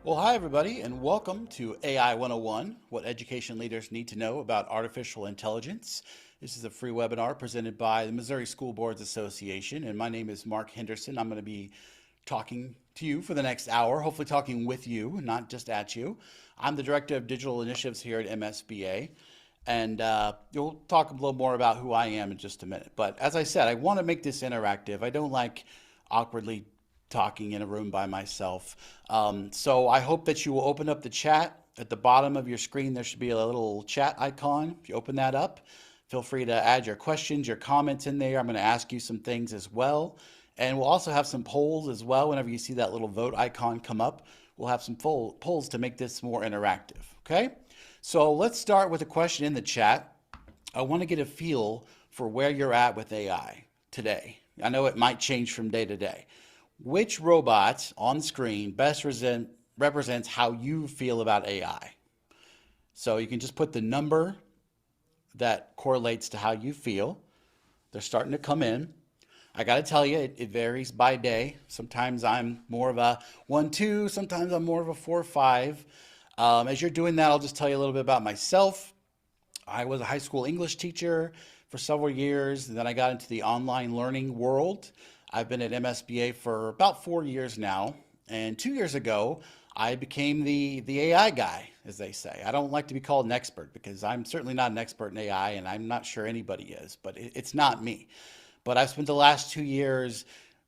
Well, hi, everybody, and welcome to AI 101, what education leaders need to know about artificial intelligence. This is a free webinar presented by the Missouri School Boards Association, and my name is Mark Henderson. I'm going to be talking to you for the next hour, hopefully talking with you, not just at you. I'm the Director of Digital Initiatives here at MSBA, and you'll talk a little more about who I am in just a minute. But as I said, I want to make this interactive. I don't like awkwardly talking in a room by myself. So I hope that you will open up the chat. At the bottom of your screen, there should be a little chat icon. If you open that up, feel free to add your questions, your comments in there. I'm going to ask you some things as well. And we'll also have some polls as well. Whenever you see that little vote icon come up, we'll have some polls to make this more interactive. Okay? So let's start with a question in the chat. I want to get a feel for where you're at with AI today. I know it might change from day to day. Which robot on screen best represents how you feel about AI? So you can just put the number that correlates to how you feel. They're starting to come in. I got to tell you, it varies by day. Sometimes I'm more of a 1-2, sometimes I'm more of a 4-5. As you're doing that, I'll just tell you a little bit about myself. I was a high school English teacher for several years, and then I got into the online learning world. I've been at MSBA for about 4 years now, and 2 years ago, I became the AI guy, as they say. I don't like to be called an expert because I'm certainly not an expert in AI, and I'm not sure anybody is, but it's not me. But I've spent the last 2 years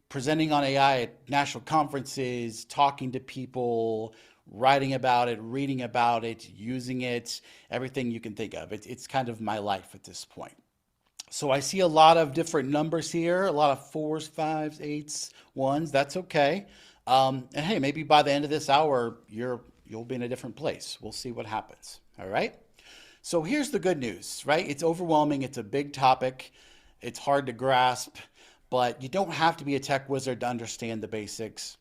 presenting on AI at national conferences, talking to people, writing about it, reading about it, using it, everything you can think of. It's kind of my life at this point. So I see a lot of different numbers here, a lot of 4s, 5s, 8s, 1s. That's okay. And hey, maybe by the end of this hour, you'll be in a different place. We'll see what happens. All right. So here's the good news, right? It's overwhelming. It's a big topic. It's hard to grasp, but you don't have to be a tech wizard to understand the basics.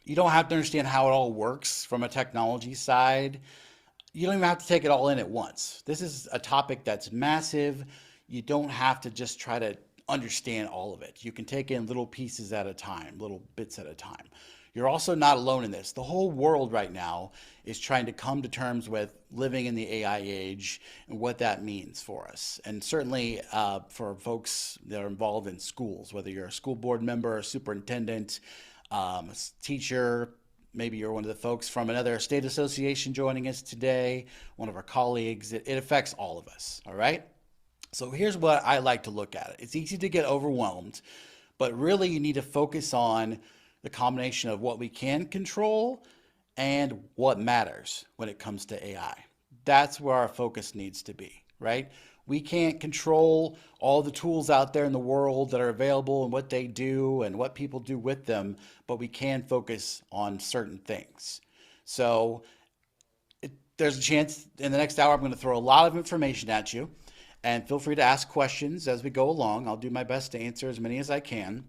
You don't have to understand how it all works from a technology side. You don't even have to take it all in at once. This is a topic that's massive. You don't have to just try to understand all of it. You can take in little pieces at a time, little bits at a time. You're also not alone in this. The whole world right now is trying to come to terms with living in the AI age and what that means for us. And certainly for folks that are involved in schools, whether you're a school board member, a superintendent, a teacher, maybe you're one of the folks from another state association joining us today, one of our colleagues, it affects all of us, all right? So here's what I like to look at. It's easy to get overwhelmed, but really you need to focus on the combination of what we can control and what matters when it comes to AI. That's where our focus needs to be, right? We can't control all the tools out there in the world that are available and what they do and what people do with them, but we can focus on certain things. So there's a chance in the next hour I'm going to throw a lot of information at you. And feel free to ask questions as we go along. I'll do my best to answer as many as I can.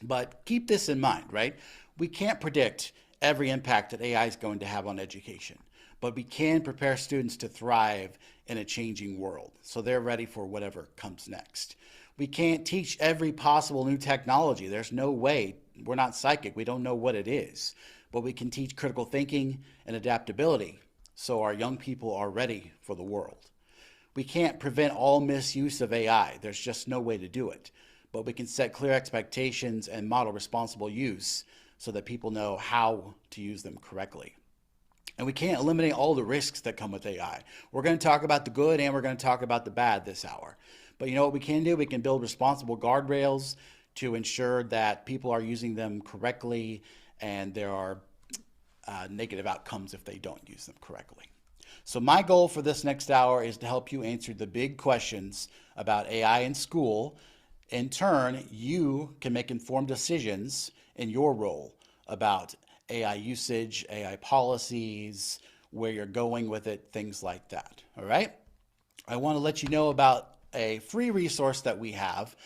But keep this in mind, right? We can't predict every impact that AI is going to have on education, but we can prepare students to thrive in a changing world so they're ready for whatever comes next. We can't teach every possible new technology. There's no way. We're not psychic. We don't know what it is. But we can teach critical thinking and adaptability so our young people are ready for the world. We can't prevent all misuse of AI. There's just no way to do it. But we can set clear expectations and model responsible use so that people know how to use them correctly. And we can't eliminate all the risks that come with AI. We're going to talk about the good and we're going to talk about the bad this hour. But you know what we can do? We can build responsible guardrails to ensure that people are using them correctly and there are negative outcomes if they don't use them correctly. So my goal for this next hour is to help you answer the big questions about AI in school. In turn, you can make informed decisions in your role about AI usage, AI policies, where you're going with it, things like that. All right? I want to let you know about a free resource that we have,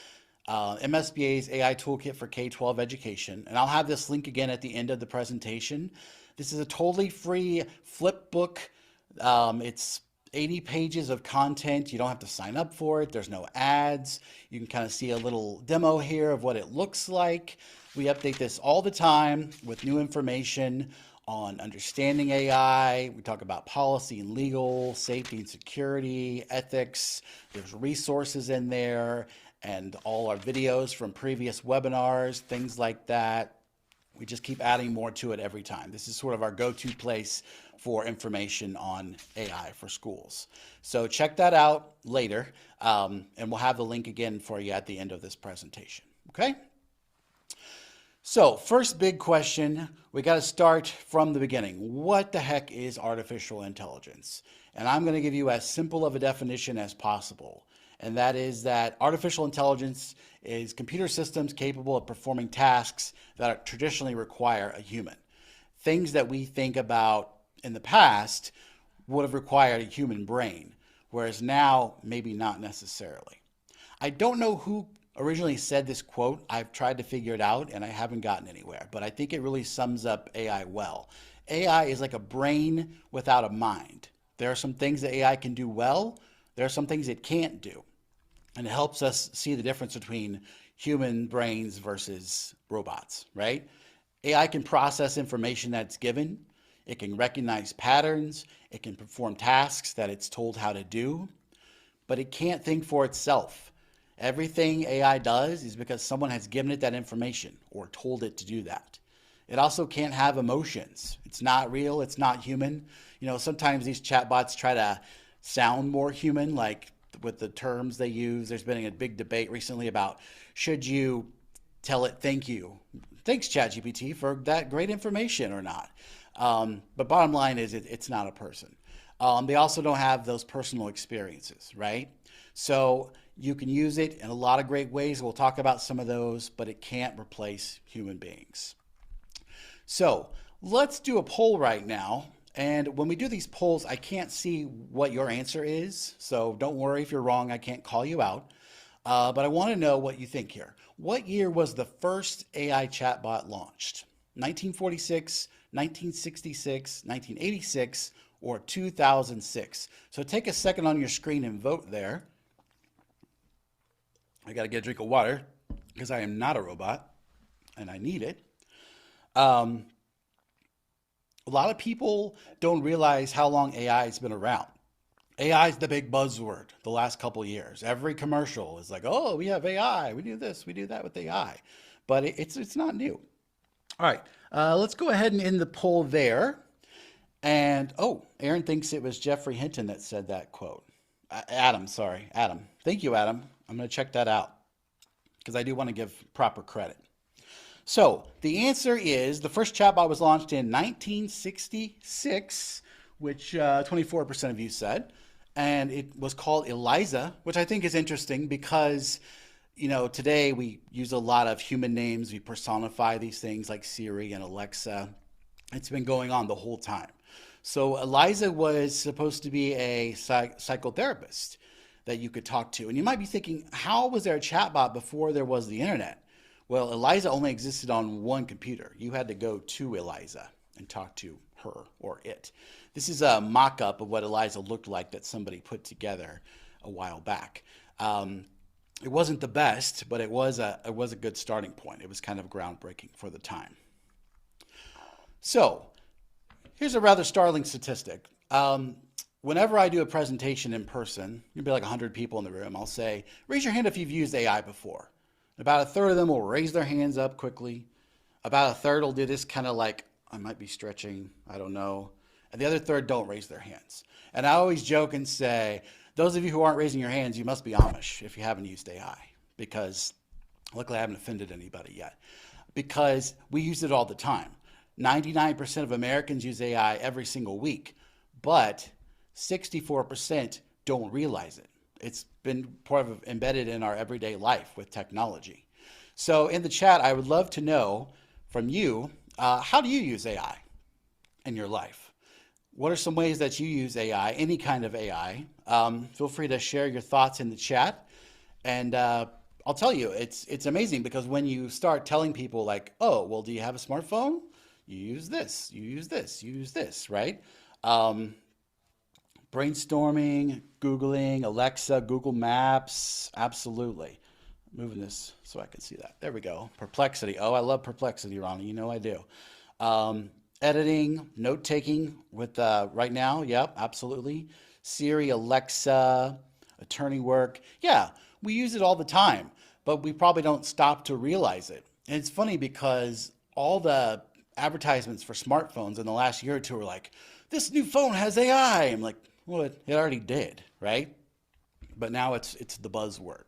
MSBA's AI Toolkit for K-12 Education. And I'll have this link again at the end of the presentation. This is a totally free flip book. It's 80 pages of content. You don't have to sign up for it. There's no ads. You can kind of see a little demo here of what it looks like. We update this all the time with new information on understanding AI. We talk about policy and legal, safety and security, ethics. There's resources in there and all our videos from previous webinars, things like that. We just keep adding more to it every time. This is sort of our go-to place for information on AI for schools. So check that out later, and we'll have the link again for you at the end of this presentation, okay? So first big question, we got to start from the beginning. What the heck is artificial intelligence? And I'm going to give you as simple of a definition as possible. And that is that artificial intelligence is computer systems capable of performing tasks that traditionally require a human. Things that we think about in the past would have required a human brain, whereas now maybe not necessarily. I don't know who originally said this quote. I've tried to figure it out and I haven't gotten anywhere, but I think it really sums up AI well. AI is like a brain without a mind. There are some things that AI can do well. There are some things it can't do. And it helps us see the difference between human brains versus robots, right? AI can process information that's given. It can recognize patterns. It can perform tasks that it's told how to do, but it can't think for itself. Everything AI does is because someone has given it that information or told it to do that. It also can't have emotions. It's not real. It's not human. You know, sometimes these chatbots try to sound more human, like with the terms they use. There's been a big debate recently about should you tell it thank you, thanks ChatGPT for that great information or not. But bottom line is it's not a person. They also don't have those personal experiences, right? So you can use it in a lot of great ways. We'll talk about some of those, but it can't replace human beings. So let's do a poll right now. And when we do these polls, I can't see what your answer is. So don't worry if you're wrong, I can't call you out. But I want to know what you think here. What year was the first AI chatbot launched? 1946, 1966, 1986, or 2006? So take a second on your screen and vote there. I got to get a drink of water because I am not a robot and I need it. A lot of people don't realize how long AI has been around. AI is the big buzzword the last couple of years. Every commercial is like, oh, we have AI. We do this, we do that with AI. But it's not new. All right, let's go ahead and end the poll there. And, oh, Aaron thinks it was Jeffrey Hinton that said that quote. Adam. Thank you, Adam. I'm going to check that out because I do want to give proper credit. So the answer is the first chatbot was launched in 1966, which 24% of you said, and it was called Eliza, which I think is interesting because, you know, today we use a lot of human names. We personify these things like Siri and Alexa. It's been going on the whole time. So Eliza was supposed to be a psychotherapist that you could talk to. And you might be thinking, how was there a chatbot before there was the internet? Well, Eliza only existed on one computer. You had to go to Eliza and talk to her or it. This is a mock-up of what Eliza looked like that somebody put together a while back. It wasn't the best, but it was a good starting point. It was kind of groundbreaking for the time. So here's a rather startling statistic. Whenever I do a presentation in person, there'll be like 100 people in the room. I'll say, raise your hand if you've used AI before. About a third of them will raise their hands up quickly. About a third will do this kind of like, I might be stretching, I don't know. And the other third don't raise their hands. And I always joke and say, those of you who aren't raising your hands, you must be Amish if you haven't used AI. Because, luckily I haven't offended anybody yet. Because we use it all the time. 99% of Americans use AI every single week. But 64% don't realize it. It's been part of embedded in our everyday life with technology. So in the chat, I would love to know from you, how do you use AI in your life? What are some ways that you use AI, any kind of AI? Feel free to share your thoughts in the chat. And I'll tell you, it's amazing because when you start telling people like, oh, well, do you have a smartphone? You use this, you use this, you use this, right? Brainstorming, Googling, Alexa, Google Maps, absolutely. Moving this so I can see that. There we go. Perplexity. Oh, I love Perplexity, Ronnie. You know I do. editing, note taking with right now. Yep, absolutely. Siri, Alexa, attorney work. Yeah, we use it all the time, but we probably don't stop to realize it. And it's funny because all the advertisements for smartphones in the last year or two are like, this new phone has AI. I'm like, well, it already did, right? But now it's the buzzword.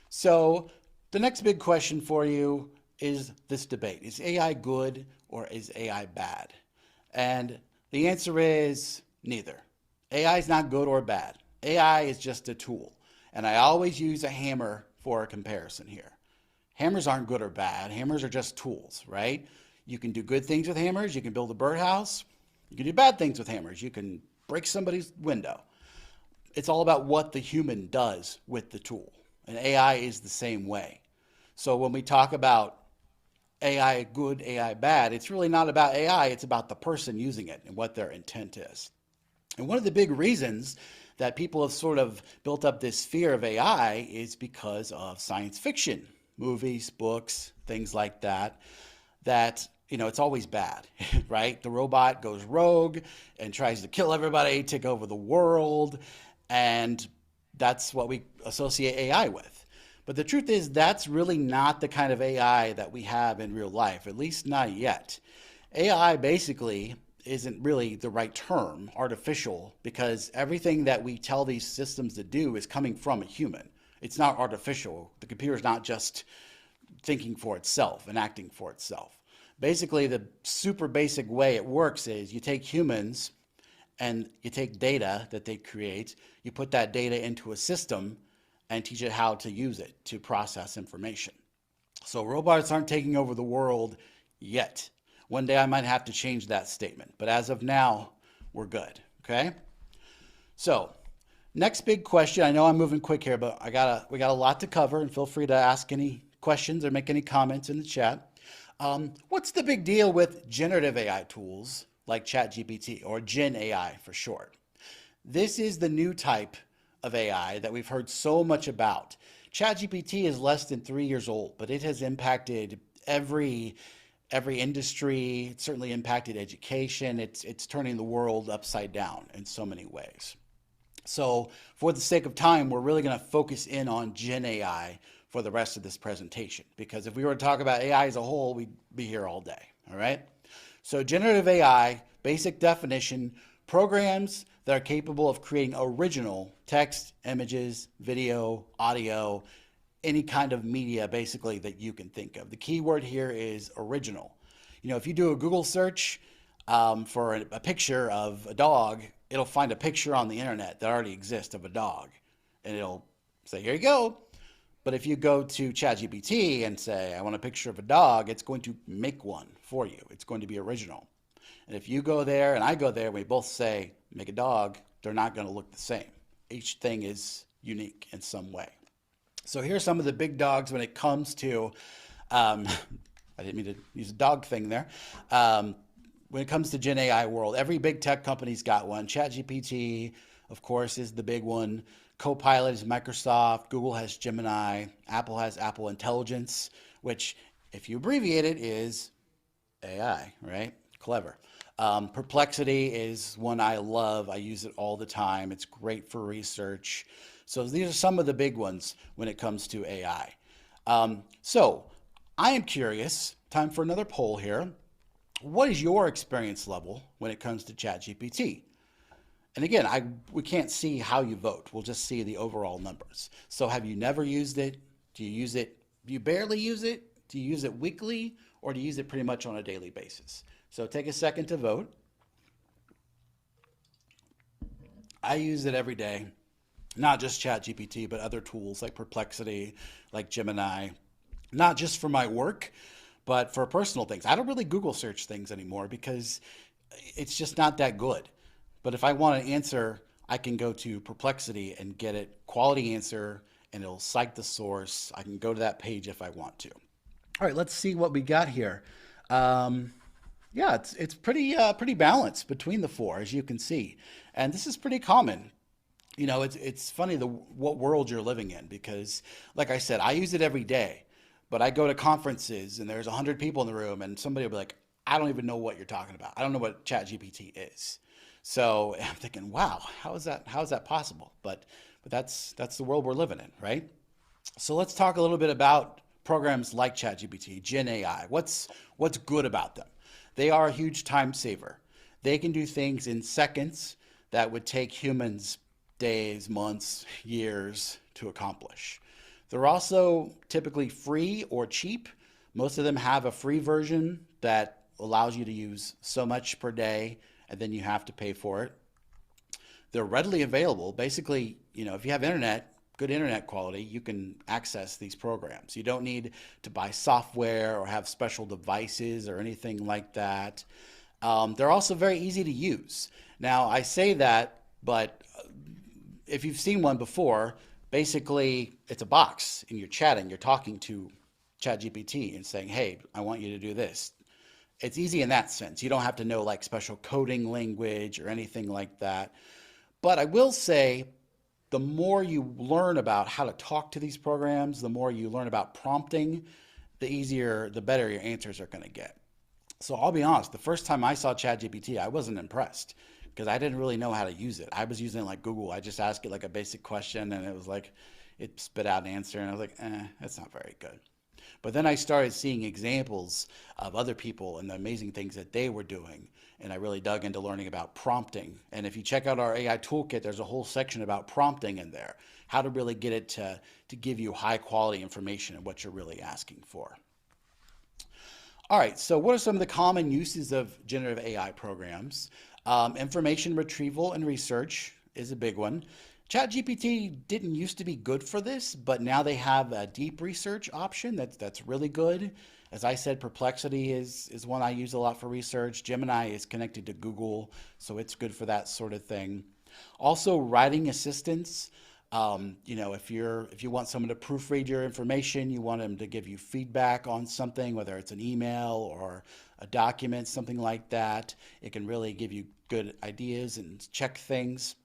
So the next big question for you is this debate. Is AI good or is AI bad? And the answer is neither. AI is not good or bad. AI is just a tool. And I always use a hammer for a comparison here. Hammers aren't good or bad. Hammers are just tools, right? You can do good things with hammers. You can build a birdhouse. You can do bad things with hammers. You can break somebody's window. It's all about what the human does with the tool. And AI is the same way. So when we talk about AI good, AI bad, it's really not about AI, it's about the person using it and what their intent is. And one of the big reasons that people have sort of built up this fear of AI is because of science fiction, movies, books, things like that, it's always bad, right? The robot goes rogue and tries to kill everybody, take over the world, and that's what we associate AI with. But the truth is that's really not the kind of AI that we have in real life, at least not yet. AI basically isn't really the right term, artificial, because everything that we tell these systems to do is coming from a human. It's not artificial. The computer's not just thinking for itself and acting for itself. Basically, the super basic way it works is you take humans and you take data that they create, you put that data into a system and teach it how to use it to process information. So robots aren't taking over the world yet. One day I might have to change that statement, but as of now, we're good, okay? So, next big question. I know I'm moving quick here, but we got a lot to cover, and feel free to ask any questions or make any comments in the chat. What's the big deal with generative AI tools like ChatGPT, or Gen AI for short? This is the new type of AI that we've heard so much about. ChatGPT is less than 3 years old, but it has impacted every industry. It's certainly impacted education. It's turning the world upside down in so many ways. So for the sake of time, we're really going to focus in on Gen AI for the rest of this presentation, because if we were to talk about AI as a whole, we'd be here all day, all right? So generative AI, basic definition, programs that are capable of creating original text, images, video, audio, any kind of media basically that you can think of. The key word here is original. If you do a Google search for a picture of a dog, it'll find a picture on the internet that already exists of a dog, and it'll say, here you go. But if you go to ChatGPT and say, I want a picture of a dog, it's going to make one for you. It's going to be original. And if you go there and I go there, we both say, make a dog, they're not going to look the same. Each thing is unique in some way. So here's some of the big dogs when it comes to, I didn't mean to use a dog thing there. When it comes to Gen AI world, every big tech company's got one. ChatGPT, of course, is the big one. Copilot is Microsoft. Google has Gemini. Apple has Apple Intelligence, which, if you abbreviate it, is AI, right? Clever. Perplexity is one I love. I use it all the time. It's great for research. So these are some of the big ones when it comes to AI. So I am curious, time for another poll here. What is your experience level when it comes to ChatGPT? And again, we can't see how you vote. We'll just see the overall numbers. So have you never used it? Do you use it? Do you barely use it? Do you use it weekly? Or do you use it pretty much on a daily basis? So take a second to vote. I use it every day. Not just ChatGPT, but other tools like Perplexity, like Gemini. Not just for my work, but for personal things. I don't really Google search things anymore because it's just not that good. But if I want an answer, I can go to Perplexity and get it quality answer, and it'll cite the source. I can go to that page if I want to. All right, let's see what we got here. Yeah, it's pretty balanced between the four, as you can see, and this is pretty common. It's funny what world you're living in, because, like I said, I use it every day, but I go to conferences and there's 100 people in the room, and somebody will be like, I don't even know what you're talking about. I don't know what ChatGPT is. So I'm thinking, wow, how is that possible? But that's the world we're living in, right? So let's talk a little bit about programs like ChatGPT, Gen AI. What's good about them? They are a huge time saver. They can do things in seconds that would take humans days, months, years to accomplish. They're also typically free or cheap. Most of them have a free version that allows you to use so much per day, and then you have to pay for it. They're readily available. Basically, if you have internet, good internet quality, you can access these programs. You don't need to buy software or have special devices or anything like that. They're also very easy to use. Now, I say that, but if you've seen one before, basically it's a box and you're chatting, you're talking to ChatGPT and saying, hey, I want you to do this. It's easy in that sense. You don't have to know like special coding language or anything like that. But I will say the more you learn about how to talk to these programs, the more you learn about prompting, the better your answers are going to get. So I'll be honest, the first time I saw ChatGPT, I wasn't impressed because I didn't really know how to use it. I was using it like Google. I just asked it like a basic question and it was like, it spit out an answer and I was like, that's not very good. But then I started seeing examples of other people and the amazing things that they were doing. And I really dug into learning about prompting. And if you check out our AI toolkit, there's a whole section about prompting in there, how to really get it to give you high quality information and what you're really asking for. All right, so what are some of the common uses of generative AI programs? Information retrieval and research is a big one. ChatGPT didn't used to be good for this, but now they have a deep research option that's really good. As I said, Perplexity is one I use a lot for research. Gemini is connected to Google, so it's good for that sort of thing. Also, writing assistants. If you want someone to proofread your information, you want them to give you feedback on something, whether it's an email or a document, something like that. It can really give you good ideas and check things.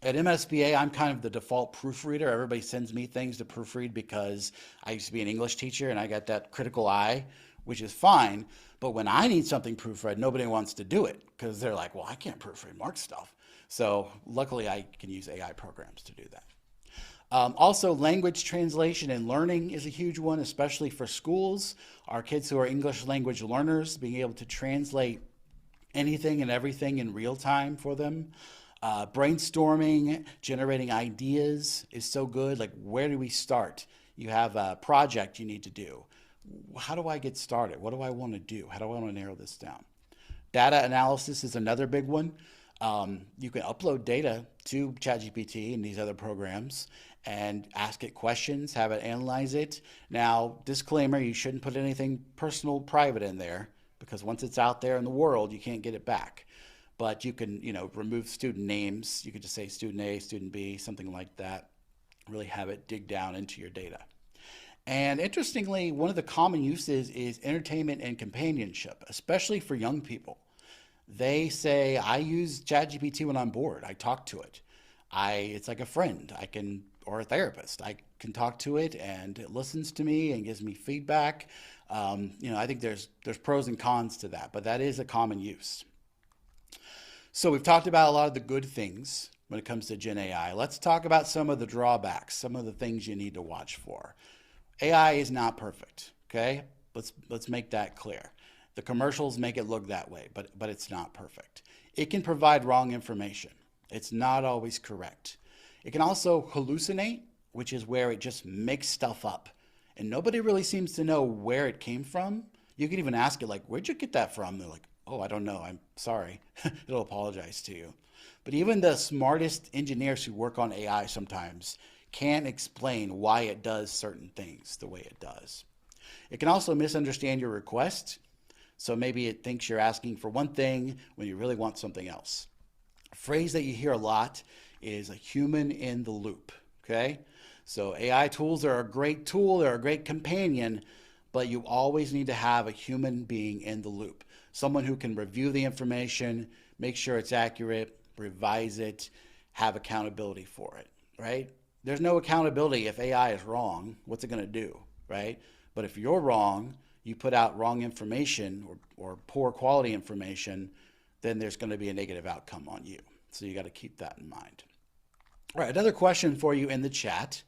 At MSBA, I'm kind of the default proofreader. Everybody sends me things to proofread because I used to be an English teacher and I got that critical eye, which is fine. But when I need something proofread, nobody wants to do it because they're like, well, I can't proofread Mark's stuff. So luckily, I can use AI programs to do that. Also, language translation and learning is a huge one, especially for schools. Our kids who are English language learners, being able to translate anything and everything in real time for them. Brainstorming, generating ideas is so good. Like, where do we start? You have a project you need to do. How do I get started? What do I want to do? How do I want to narrow this down? Data analysis is another big one. You can upload data to ChatGPT and these other programs and ask it questions, have it analyze it. Now, disclaimer, you shouldn't put anything personal, private in there because once it's out there in the world, you can't get it back. But you can, remove student names. You could just say student A, student B, something like that. Really have it dig down into your data. And interestingly, one of the common uses is entertainment and companionship, especially for young people. They say, I use ChatGPT when I'm bored. I talk to it. It's like a friend. Or a therapist. I can talk to it and it listens to me and gives me feedback. I think there's pros and cons to that, but that is a common use. So we've talked about a lot of the good things when it comes to Gen AI. Let's talk about some of the drawbacks, some of the things you need to watch for. AI is not perfect, okay? Let's make that clear. The commercials make it look that way, but it's not perfect. It can provide wrong information. It's not always correct. It can also hallucinate, which is where it just makes stuff up. And nobody really seems to know where it came from. You can even ask it, like, where'd you get that from? They're like, oh, I don't know. I'm sorry. It'll apologize to you. But even the smartest engineers who work on AI sometimes can't explain why it does certain things the way it does. It can also misunderstand your request. So maybe it thinks you're asking for one thing when you really want something else. A phrase that you hear a lot is a human in the loop, okay? So AI tools are a great tool, they're a great companion, but you always need to have a human being in the loop. Someone who can review the information, make sure it's accurate, revise it, have accountability for it, right? There's no accountability if AI is wrong. What's it going to do, right? But if you're wrong, you put out wrong information or poor quality information, then there's going to be a negative outcome on you. So you got to keep that in mind. All right, another question for you in the chat.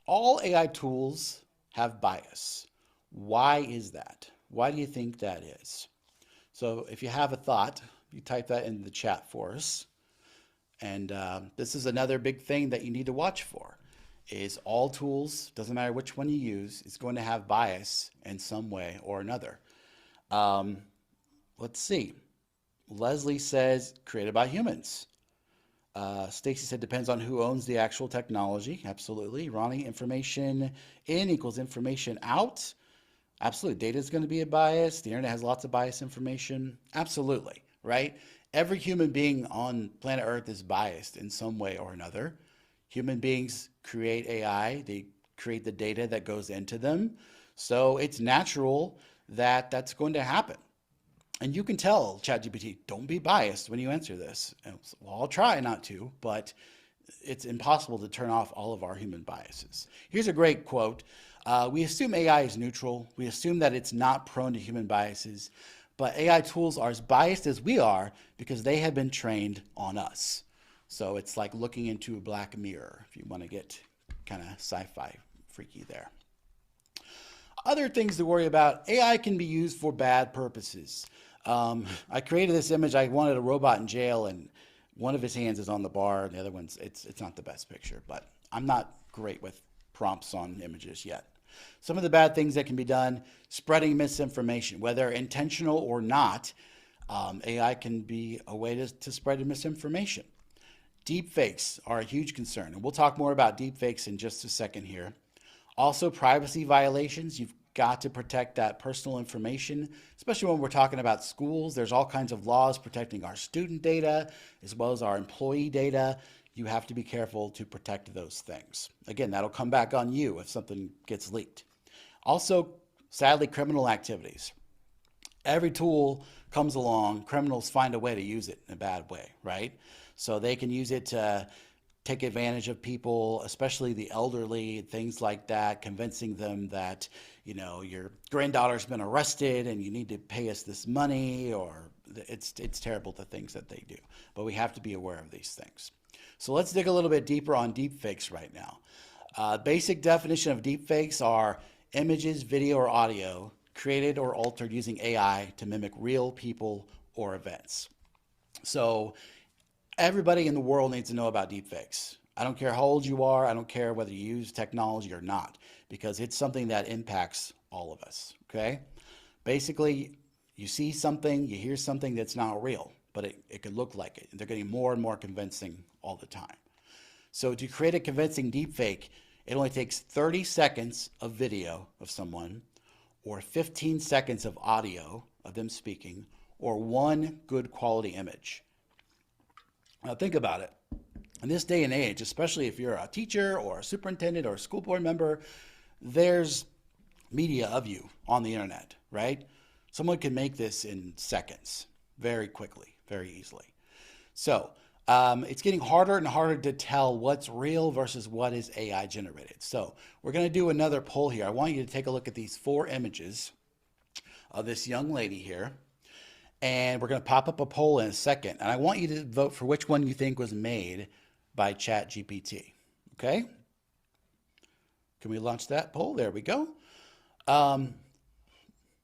All AI tools have bias. Why is that? Why do you think that is? So if you have a thought, you type that in the chat for us. And this is another big thing that you need to watch for, is all tools, doesn't matter which one you use, is going to have bias in some way or another. Let's see. Leslie says, created by humans. Stacy said, depends on who owns the actual technology. Absolutely. Ronnie, information in equals information out. Absolutely. Data is going to be a bias. The internet has lots of biased information. Absolutely. Right? Every human being on planet Earth is biased in some way or another. Human beings create AI. They create the data that goes into them. So it's natural that that's going to happen. And you can tell ChatGPT, don't be biased when you answer this. Well, I'll try not to, but it's impossible to turn off all of our human biases. Here's a great quote. We assume AI is neutral. We assume that it's not prone to human biases, but AI tools are as biased as we are because they have been trained on us. So it's like looking into a black mirror, if you want to get kind of sci-fi freaky there. Other things to worry about, AI can be used for bad purposes. I created this image. I wanted a robot in jail, and one of his hands is on the bar, and the other one's, it's not the best picture, but I'm not great with prompts on images yet. Some of the bad things that can be done, spreading misinformation, whether intentional or not, AI can be a way to spread misinformation. Deepfakes are a huge concern, and we'll talk more about deepfakes in just a second here. Also, privacy violations. You've got to protect that personal information, especially when we're talking about schools. There's all kinds of laws protecting our student data as well as our employee data. You have to be careful to protect those things. Again, that'll come back on you if something gets leaked. Also, sadly, criminal activities. Every tool comes along, criminals find a way to use it in a bad way, right? So they can use it to take advantage of people, especially the elderly, things like that, convincing them that, you know, your granddaughter's been arrested and you need to pay us this money, or it's terrible, the things that they do. But we have to be aware of these things. So let's dig a little bit deeper on deepfakes right now. Basic definition of deepfakes are images, video, or audio created or altered using AI to mimic real people or events. So everybody in the world needs to know about deepfakes. I don't care how old you are. I don't care whether you use technology or not, because it's something that impacts all of us, okay? Basically, you see something, you hear something that's not real, but it could look like it. They're getting more and more convincing all the time. So to create a convincing deepfake, it only takes 30 seconds of video of someone, or 15 seconds of audio of them speaking, or one good quality image. Now think about it. In this day and age, especially if you're a teacher or a superintendent or a school board member, there's media of you on the internet, right? Someone can make this in seconds, very quickly, very easily. So it's getting harder and harder to tell what's real versus what is AI generated. So we're going to do another poll here. I want you to take a look at these 4 images of this young lady here. And we're going to pop up a poll in a second. And I want you to vote for which one you think was made by ChatGPT. Okay? Can we launch that poll? There we go.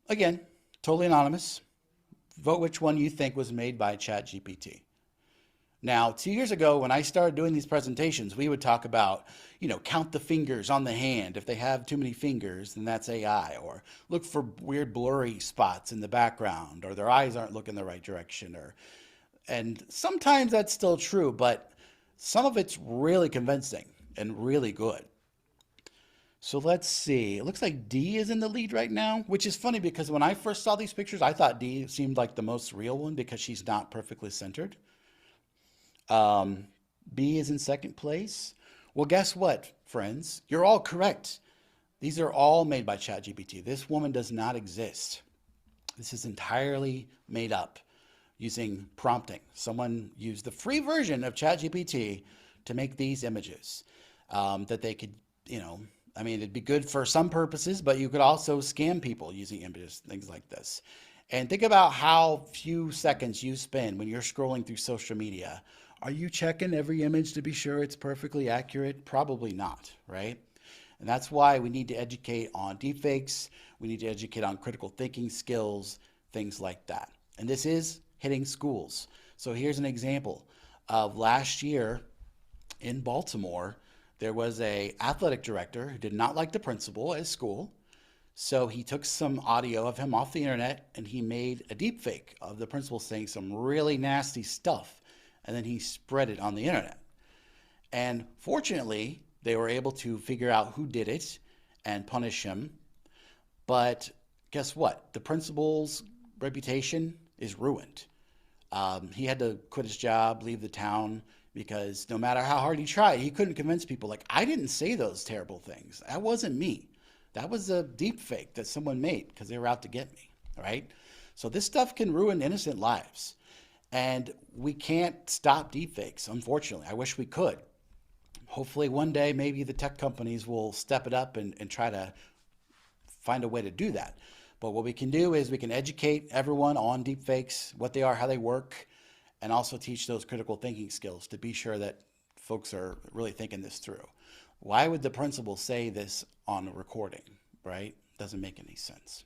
Again, totally anonymous. Vote which one you think was made by ChatGPT. Now, 2 years ago, when I started doing these presentations, we would talk about, you know, count the fingers on the hand. If they have too many fingers, then that's AI. Or look for weird blurry spots in the background, or their eyes aren't looking the right direction. And sometimes that's still true, but some of it's really convincing and really good. So let's see. It looks like D is in the lead right now, which is funny because when I first saw these pictures, I thought D seemed like the most real one because she's not perfectly centered. B is in second place. Well, guess what, friends? You're all correct. These are all made by ChatGPT. This woman does not exist. This is entirely made up using prompting. Someone used the free version of ChatGPT to make these images that they could, you know, I mean, it'd be good for some purposes, but you could also scam people using images, things like this. And think about how few seconds you spend when you're scrolling through social media. Are you checking every image to be sure it's perfectly accurate? Probably not, right? And that's why we need to educate on deepfakes. We need to educate on critical thinking skills, things like that. And this is hitting schools. So here's an example of last year in Baltimore. There was a athletic director who did not like the principal at his school. So he took some audio of him off the internet and he made a deep fake of the principal saying some really nasty stuff. And then he spread it on the internet. And fortunately, they were able to figure out who did it and punish him. But guess what? The principal's reputation is ruined. He had to quit his job, leave the town, because no matter how hard he tried, he couldn't convince people, like, I didn't say those terrible things. That wasn't me. That was a deep fake that someone made because they were out to get me, right? So this stuff can ruin innocent lives. And we can't stop deep fakes, unfortunately. I wish we could. Hopefully one day maybe the tech companies will step it up and try to find a way to do that. But what we can do is we can educate everyone on deep fakes, what they are, how they work, and also teach those critical thinking skills to be sure that folks are really thinking this through. Why would the principal say this on a recording, right? Doesn't make any sense.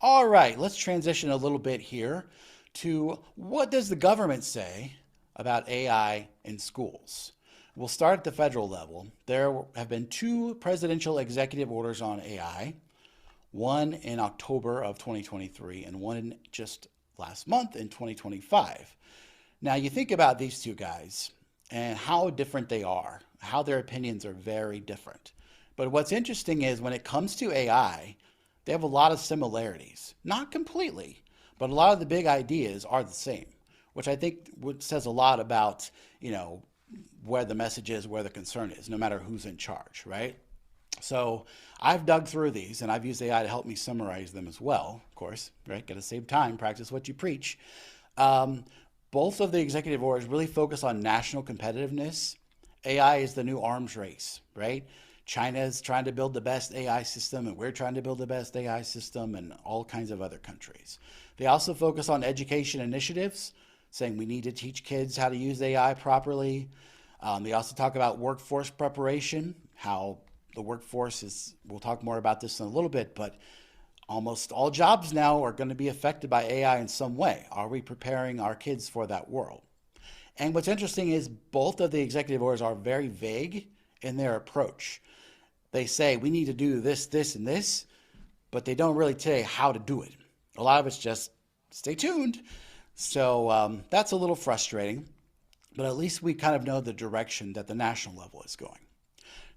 All right, let's transition a little bit here to what does the government say about AI in schools? We'll start at the federal level. There have been 2 presidential executive orders on AI, one in October of 2023 and one just last month in 2025. Now you think about these 2 guys and how different they are, how their opinions are very different. But what's interesting is when it comes to AI, they have a lot of similarities. Not completely, but a lot of the big ideas are the same, which I think says a lot about, where the message is, where the concern is, no matter who's in charge, right? So I've dug through these and I've used AI to help me summarize them as well, of course, right? Got to save time, practice what you preach. Both of the executive orders really focus on national competitiveness. AI is the new arms race, right? China is trying to build the best AI system and we're trying to build the best AI system, and all kinds of other countries. They also focus on education initiatives, saying we need to teach kids how to use AI properly. They also talk about workforce preparation, how the workforce is, we'll talk more about this in a little bit, but almost all jobs now are going to be affected by AI in some way. Are we preparing our kids for that world? And what's interesting is both of the executive orders are very vague in their approach. They say we need to do this, this, and this, but they don't really tell you how to do it. A lot of it's just stay tuned. So that's a little frustrating, but at least we kind of know the direction that the national level is going.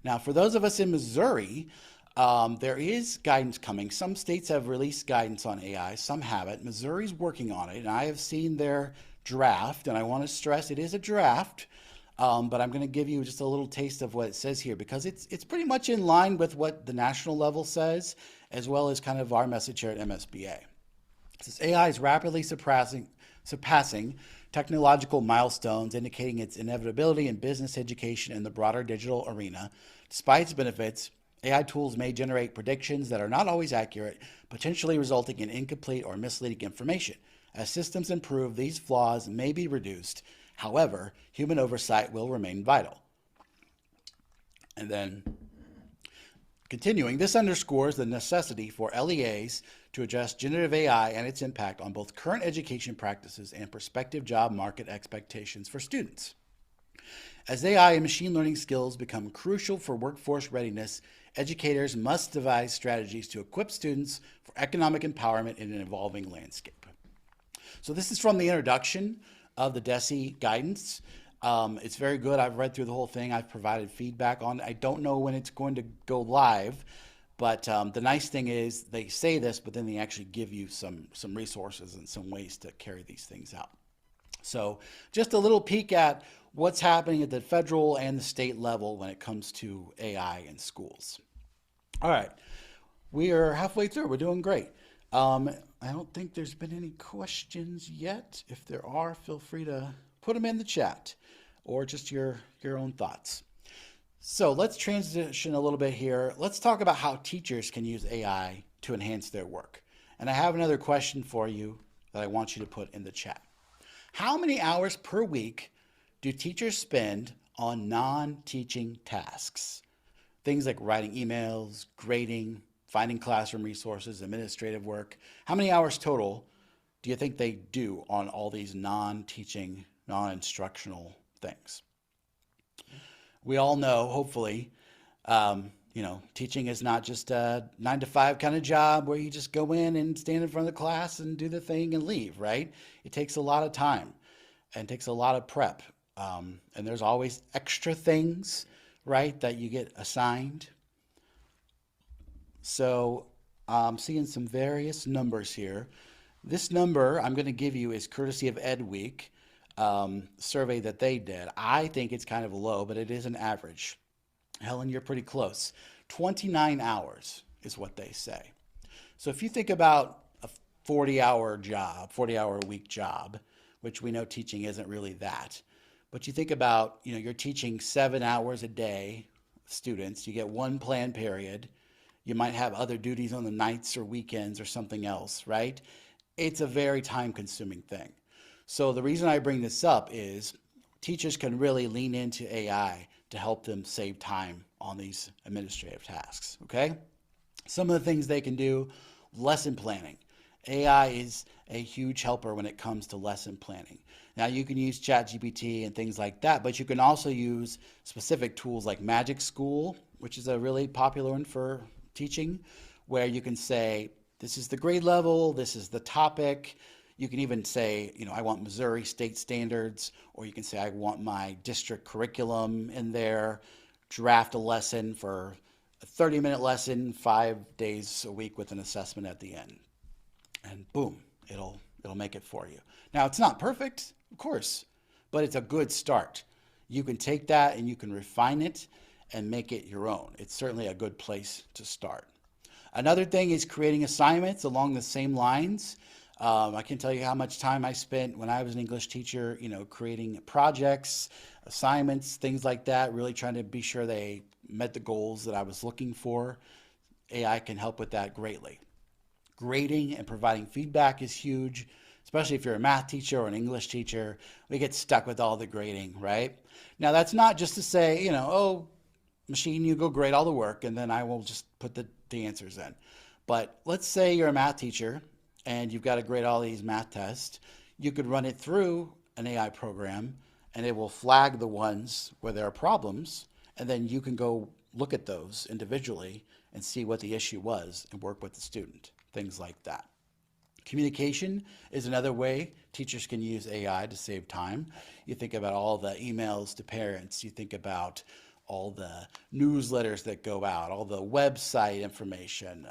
Now, for those of us in Missouri, there is guidance coming. Some states have released guidance on AI, some haven't. Missouri's working on it, and I have seen their draft, and I want to stress it is a draft, but I'm going to give you just a little taste of what it says here, because it's pretty much in line with what the national level says, as well as kind of our message here at MSBA. It says AI is rapidly surpassing technological milestones, indicating its inevitability in business, education, and the broader digital arena. Despite its benefits, AI tools may generate predictions that are not always accurate, potentially resulting in incomplete or misleading information. As systems improve, these flaws may be reduced. However, human oversight will remain vital. And then, continuing, this underscores the necessity for LEAs to address generative AI and its impact on both current education practices and prospective job market expectations for students. As AI and machine learning skills become crucial for workforce readiness, educators must devise strategies to equip students for economic empowerment in an evolving landscape. So this is from the introduction of the DESE guidance. It's very good. I've read through the whole thing. I've provided feedback on it. I don't know when it's going to go live, but the nice thing is they say this, but then they actually give you some resources and some ways to carry these things out. So just a little peek at what's happening at the federal and the state level when it comes to AI in schools. All right, we are halfway through. We're doing great. I don't think there's been any questions yet. If there are, feel free to put them in the chat or just your own thoughts. So let's transition a little bit here. Let's talk about how teachers can use AI to enhance their work. And I have another question for you that I want you to put in the chat. How many hours per week do teachers spend on non-teaching tasks? Things like writing emails, grading, finding classroom resources, administrative work. How many hours total do you think they do on all these non-teaching, non-instructional things? We all know, hopefully, teaching is not just a 9 to 5 kind of job where you just go in and stand in front of the class and do the thing and leave, right? It takes a lot of time and takes a lot of prep. And there's always extra things, right, that you get assigned. So I'm seeing some various numbers here. This number I'm going to give you is courtesy of Ed Week survey that they did. I think it's kind of low, but it is an average. Helen, you're pretty close. 29 hours is what they say. So if you think about a 40-hour job, 40-hour-a-week job, which we know teaching isn't really that, but you think about, you're teaching 7 hours a day, students, you get one planned period, you might have other duties on the nights or weekends or something else, right? It's a very time-consuming thing. So the reason I bring this up is teachers can really lean into AI to help them save time on these administrative tasks, okay? Some of the things they can do, lesson planning. AI is a huge helper when it comes to lesson planning. Now you can use ChatGPT and things like that, but you can also use specific tools like Magic School, which is a really popular one for teaching, where you can say, this is the grade level, this is the topic. You can even say, I want Missouri state standards, or you can say, I want my district curriculum in there, draft a lesson for a 30-minute lesson, 5 days a week with an assessment at the end. And boom, it'll make it for you. Now, it's not perfect, of course, but it's a good start. You can take that and you can refine it and make it your own. It's certainly a good place to start. Another thing is creating assignments along the same lines. I can tell you how much time I spent when I was an English teacher, creating projects, assignments, things like that, really trying to be sure they met the goals that I was looking for. AI can help with that greatly. Grading and providing feedback is huge, especially if you're a math teacher or an English teacher. We get stuck with all the grading, right? Now, that's not just to say, machine, you go grade all the work, and then I will just put the answers in. But let's say you're a math teacher, and you've got to grade all these math tests. You could run it through an AI program, and it will flag the ones where there are problems, and then you can go look at those individually and see what the issue was and work with the student, things like that. Communication is another way teachers can use AI to save time. You think about all the emails to parents, you think about all the newsletters that go out, all the website information,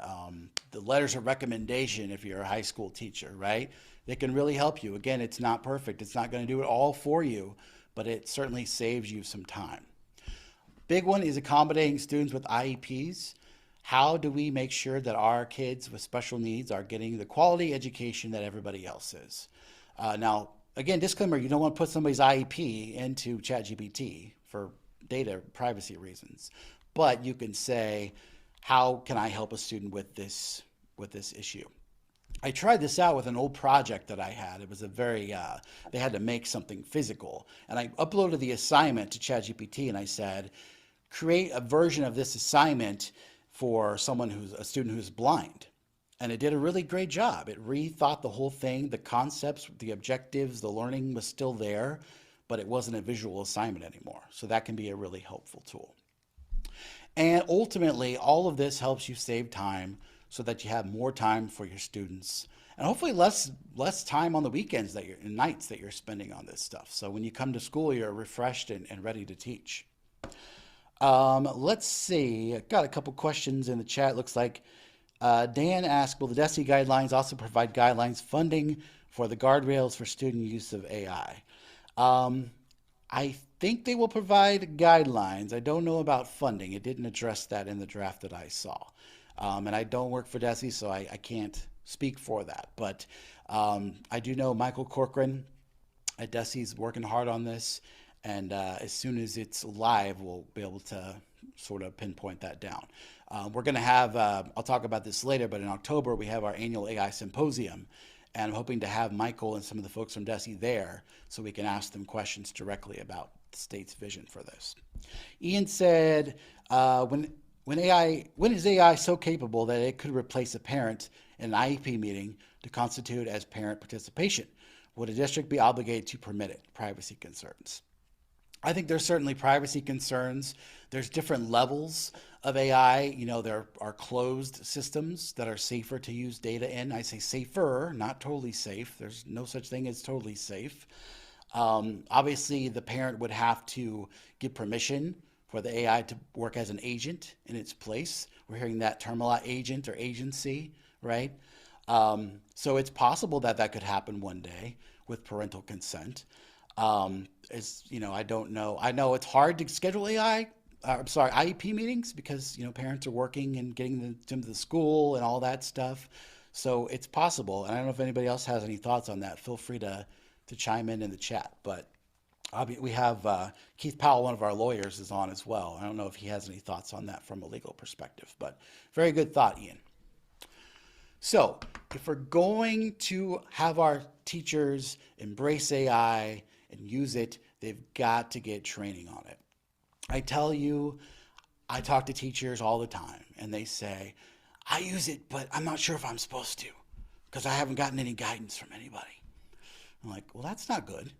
the letters of recommendation if you're a high school teacher, right? They can really help you. Again, it's not perfect. It's not going to do it all for you, but it certainly saves you some time. Big one is accommodating students with IEPs. How do we make sure that our kids with special needs are getting the quality education that everybody else is? Now, again, disclaimer, you don't want to put somebody's IEP into ChatGPT for data privacy reasons, but you can say, how can I help a student with this issue? I tried this out with an old project that I had. It was they had to make something physical, and I uploaded the assignment to ChatGPT, and I said, create a version of this assignment for a student who's blind. And it did a really great job. It rethought the whole thing, the concepts, the objectives, the learning was still there, but it wasn't a visual assignment anymore. So that can be a really helpful tool. And ultimately, all of this helps you save time so that you have more time for your students, and hopefully less time on the weekends and nights that you're spending on this stuff. So when you come to school, you're refreshed and ready to teach. Let's see, I've got a couple questions in the chat. Looks like Dan asked, will the DESE guidelines also provide guidelines funding for the guardrails for student use of AI? I think they will provide guidelines. I don't know about funding. It didn't address that in the draft that I saw. And I don't work for DESE, so I can't speak for that. But I do know Michael Corcoran at DESE is working hard on this. And as soon as it's live, we'll be able to sort of pinpoint that down. We're going to have, I'll talk about this later, but in October, we have our annual AI symposium. And I'm hoping to have Michael and some of the folks from DESE there so we can ask them questions directly about the state's vision for this. Ian said, when is AI so capable that it could replace a parent in an IEP meeting to constitute as parent participation? Would a district be obligated to permit it? Privacy concerns. I think there's certainly privacy concerns. There's different levels of AI. You know, there are closed systems that are safer to use data in. I say safer, not totally safe. There's no such thing as totally safe. Obviously, the parent would have to give permission for the AI to work as an agent in its place. We're hearing that term a lot, agent or agency, right? So it's possible that that could happen one day with parental consent. I don't know. I know it's hard to schedule IEP meetings because, parents are working and getting them to the school and all that stuff. So it's possible. And I don't know if anybody else has any thoughts on that. Feel free to chime in the chat. But we have Keith Powell, one of our lawyers, is on as well. I don't know if he has any thoughts on that from a legal perspective, but very good thought, Ian. So if we're going to have our teachers embrace AI and use it, they've got to get training on it. I tell you, I talk to teachers all the time, and they say, I use it, but I'm not sure if I'm supposed to because I haven't gotten any guidance from anybody. I'm like, well, that's not good.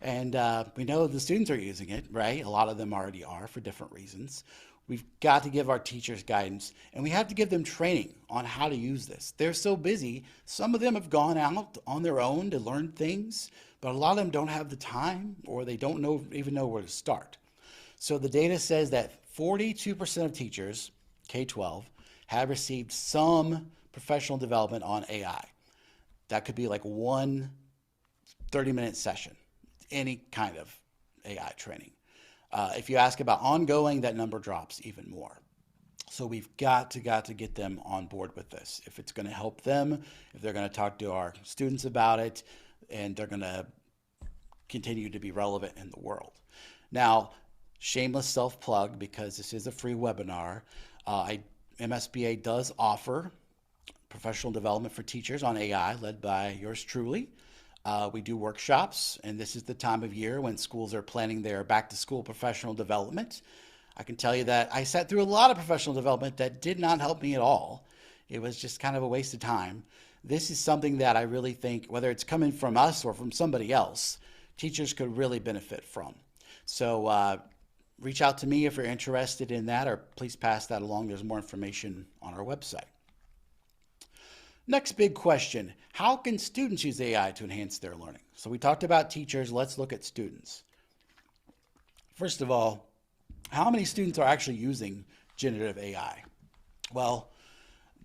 And we know the students are using it, right? A lot of them already are for different reasons. We've got to give our teachers guidance, and we have to give them training on how to use this. They're so busy. Some of them have gone out on their own to learn things, but a lot of them don't have the time, or they don't even know where to start. So the data says that 42% of teachers, K-12, have received some professional development on AI. That could be like one 30-minute session, any kind of AI training. If you ask about ongoing, that number drops even more. So we've got to get them on board with this. If it's going to help them, if they're going to talk to our students about it, and they're going to continue to be relevant in the world. Now, shameless self-plug, because this is a free webinar, MSBA does offer professional development for teachers on AI, led by yours truly. We do workshops, and this is the time of year when schools are planning their back-to-school professional development. I can tell you that I sat through a lot of professional development that did not help me at all. It was just kind of a waste of time. This is something that I really think, whether it's coming from us or from somebody else, teachers could really benefit from. So reach out to me if you're interested in that, or please pass that along. There's more information on our website. Next big question, how can students use AI to enhance their learning? So we talked about teachers, let's look at students. First of all, how many students are actually using generative AI? Well,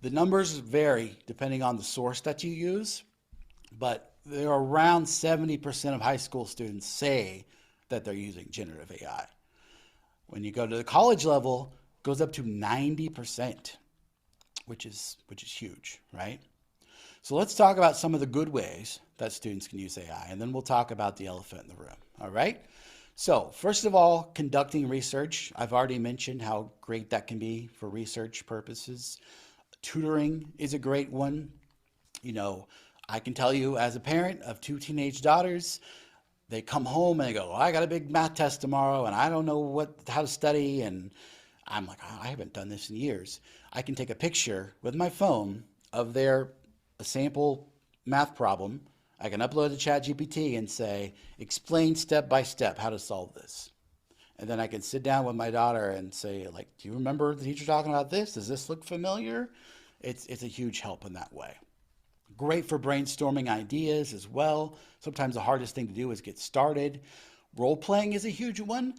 the numbers vary depending on the source that you use, but there are around 70% of high school students say that they're using generative AI. When you go to the college level, it goes up to 90%, which is huge, right? So let's talk about some of the good ways that students can use AI, and then we'll talk about the elephant in the room, all right? So first of all, conducting research. I've already mentioned how great that can be for research purposes. Tutoring is a great one. I can tell you as a parent of 2 teenage daughters, they come home and they go, I got a big math test tomorrow and I don't know how to study. And I'm like, I haven't done this in years. I can take a picture with my phone of a sample math problem. I can upload to ChatGPT and say, explain step by step how to solve this. And then I can sit down with my daughter and say, do you remember the teacher talking about this? Does this look familiar? It's a huge help in that way. Great for brainstorming ideas as well. Sometimes the hardest thing to do is get started. Role playing is a huge one.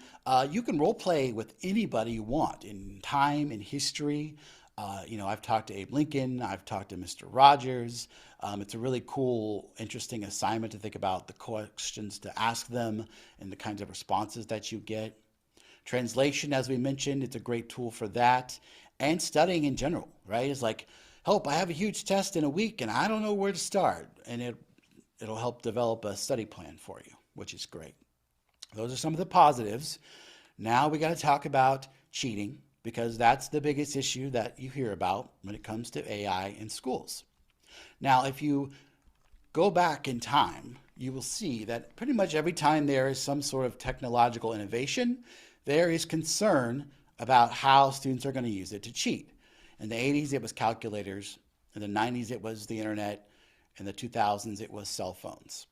You can role play with anybody you want in time, in history. I've talked to Abe Lincoln. I've talked to Mr. Rogers. It's a really cool, interesting assignment to think about the questions to ask them and the kinds of responses that you get. Translation, as we mentioned, it's a great tool for that. And studying in general, right? It's like, help, I have a huge test in a week and I don't know where to start. And it'll help develop a study plan for you, which is great. Those are some of the positives. Now we got to talk about cheating because that's the biggest issue that you hear about when it comes to AI in schools. Now, if you go back in time, you will see that pretty much every time there is some sort of technological innovation, there is concern about how students are going to use it to cheat. In the 80s, it was calculators. In the 90s, it was the internet. In the 2000s, it was cell phones.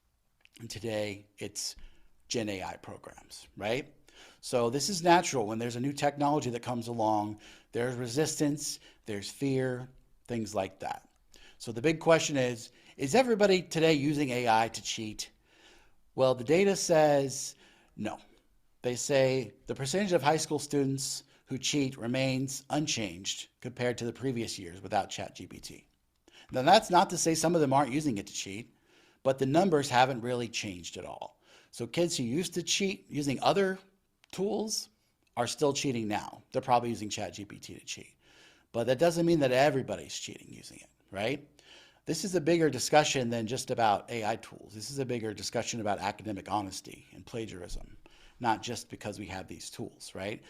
And today, it's Gen AI programs, right? So this is natural. When there's a new technology that comes along, there's resistance, there's fear, things like that. So the big question is everybody today using AI to cheat? Well, the data says no. They say the percentage of high school students who cheat remains unchanged compared to the previous years without ChatGPT. Now, that's not to say some of them aren't using it to cheat, but the numbers haven't really changed at all. So kids who used to cheat using other tools are still cheating now. They're probably using ChatGPT to cheat. But that doesn't mean that everybody's cheating using it, right? This is a bigger discussion than just about AI tools. This is a bigger discussion about academic honesty and plagiarism, not just because we have these tools, right?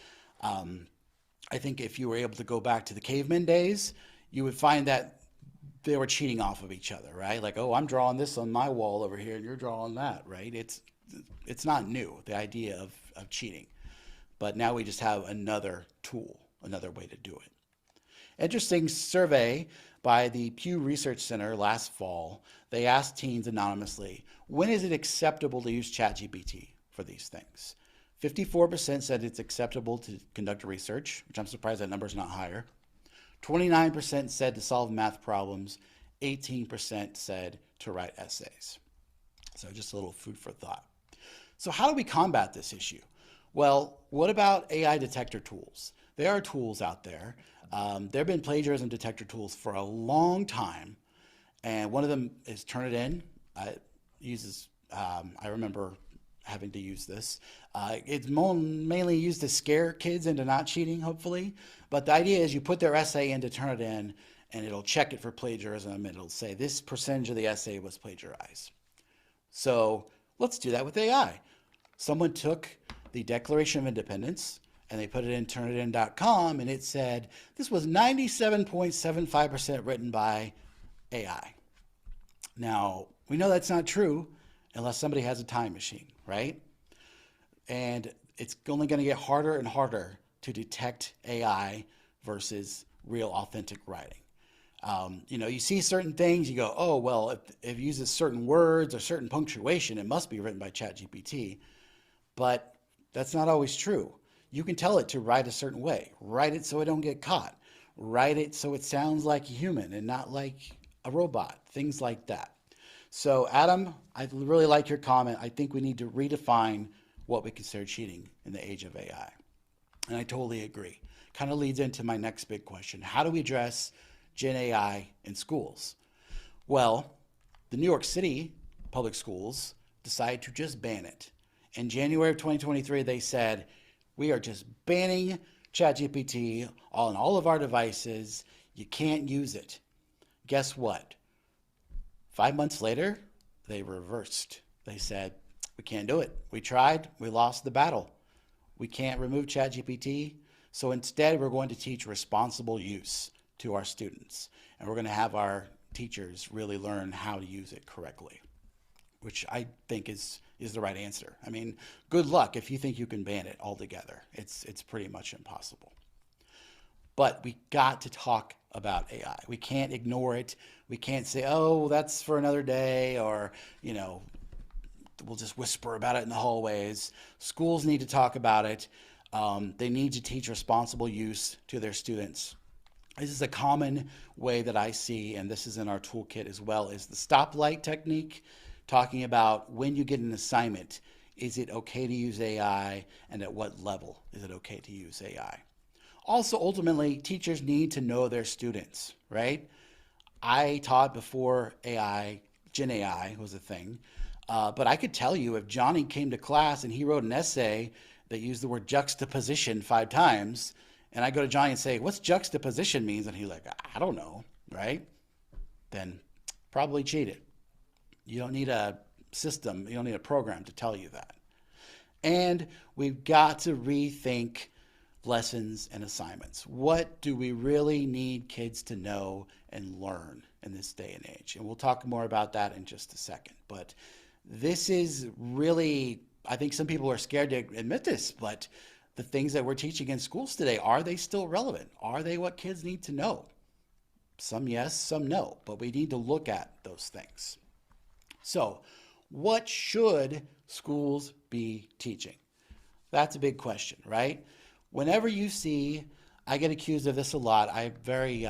I think if you were able to go back to the caveman days, you would find that they were cheating off of each other, right? Like, oh, I'm drawing this on my wall over here, and you're drawing that, right? It's not new, the idea of cheating. But now we just have another tool, another way to do it. Interesting survey by the Pew Research Center last fall. They asked teens anonymously, when is it acceptable to use ChatGPT for these things? 54% said it's acceptable to conduct research, which I'm surprised that number is not higher. 29% said to solve math problems. 18% said to write essays. So just a little food for thought. So how do we combat this issue? Well, what about AI detector tools? There are tools out there. There have been plagiarism detector tools for a long time, and one of them is Turnitin. It uses, I remember having to use this. It's mainly used to scare kids into not cheating, hopefully. But the idea is you put their essay in to Turnitin, and it'll check it for plagiarism, and it'll say this percentage of the essay was plagiarized. So let's do that with AI. Someone took the Declaration of Independence and they put it in Turnitin.com, and it said this was 97.75% written by AI. Now, we know that's not true unless somebody has a time machine, right? And it's only going to get harder and harder to detect AI versus real authentic writing. You see certain things, you go, oh, well, if it uses certain words or certain punctuation, it must be written by ChatGPT. But that's not always true. You can tell it to write a certain way. Write it so it don't get caught. Write it so it sounds like a human and not like a robot, things like that. So, Adam, I really like your comment. I think we need to redefine what we consider cheating in the age of AI. And I totally agree. Kind of leads into my next big question. How do we address Gen AI in schools? Well, the New York City public schools decided to just ban it. In January of 2023, they said, we are just banning ChatGPT on all of our devices. You can't use it. Guess what? 5 months later, they reversed. They said, we can't do it. We tried. We lost the battle. We can't remove ChatGPT. So instead, we're going to teach responsible use to our students. And we're going to have our teachers really learn how to use it correctly, which I think is the right answer. I mean, good luck if you think you can ban it altogether. It's pretty much impossible. But we got to talk about AI. We can't ignore it. We can't say, oh, that's for another day, or, we'll just whisper about it in the hallways. Schools need to talk about it. They need to teach responsible use to their students. This is a common way that I see, and this is in our toolkit as well, is the stoplight technique, talking about when you get an assignment, is it okay to use AI, and at what level is it okay to use AI? Also, ultimately, teachers need to know their students, right? I taught before AI, Gen AI was a thing, but I could tell you if Johnny came to class and he wrote an essay that used the word juxtaposition 5 times, and I go to Johnny and say, what's juxtaposition means? And he's like, I don't know, right? Then probably cheated. You don't need a system, you don't need a program to tell you that. And we've got to rethink lessons and assignments. What do we really need kids to know and learn in this day and age? And we'll talk more about that in just a second. But this is really, I think some people are scared to admit this, but the things that we're teaching in schools today, are they still relevant? Are they what kids need to know? Some yes, some no, but we need to look at those things. So, what should schools be teaching? That's a big question, right? Whenever you see, I get accused of this a lot. I'm very